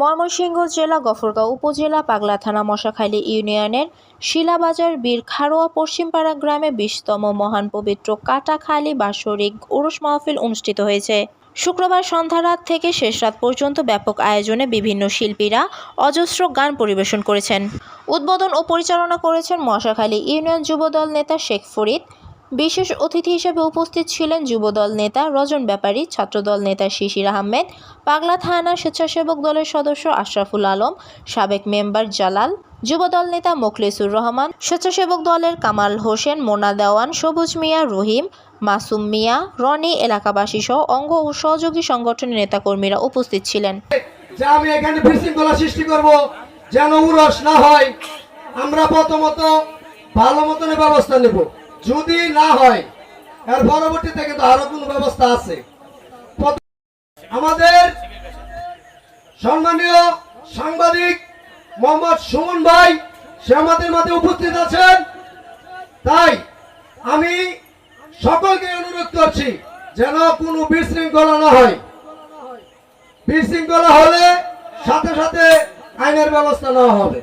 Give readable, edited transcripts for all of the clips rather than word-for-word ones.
ময়মনসিংহ জেলা গফরগাঁও উপজেলা পাগলা থানা মশাখালী ইউনিয়নের শিলাবাজার বীর খারোয়া পশ্চিমপাড়া গ্রামে 20তম মহান পবিত্র কাটাখালী বাৎসরিক উরুস মাহফিল অনুষ্ঠিত হয়েছে। শুক্রবার সন্ধ্যা রাত থেকে শেষ রাত পর্যন্ত ব্যাপক আয়োজনে বিভিন্ন শিল্পীরা অজস্র গান পরিবেশন করেছেন। উদ্বোধন ও পরিচালনা করেছেন মশাখালী ইউনিয়ন যুবদল নেতা শেখ ফরিদ। বিশেষ অতিথি হিসেবে উপস্থিত ছিলেন যুবদল নেতা রজন ব্যাপারী, ছাত্রদল নেতা শিশির আহমেদ, পাগলা থানা স্বেচ্ছাসেবক দলের সদস্য আশরাফুল আলম, সাবেক মেম্বার জালাল, যুবদল নেতা মোখলেসুর রহমান, স্বেচ্ছাসেবক দলের কামাল হোসেন, মোনা দেওয়ান, সবুজ মিয়া, রহিম, মাসুম মিয়া, রনি, এলাকাবাসী সহ অঙ্গ ও সহযোগী সংগঠনের নেতাকর্মীরা উপস্থিত ছিলেন। আমি এখানে বিশৃঙ্খলা সৃষ্টি করব যেন উরস না হয়, আমরা প্রথমত ভালো মতনের ব্যবস্থা নেব। যদি না হয় এর পরবর্তীতে কিন্তু আরো কোন ব্যবস্থা আছে। আমাদের সম্মানীয় সাংবাদিক মোহাম্মদ সুমন ভাই সে আমাদের মাঝে উপস্থিত আছেন, তাই আমি সকলকে অনুরোধ করছি যেন কোনো বিশৃঙ্খলা না হয়। বিশৃঙ্খলা হলে সাথে সাথে আইনের ব্যবস্থা নেওয়া হবে।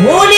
ভুলি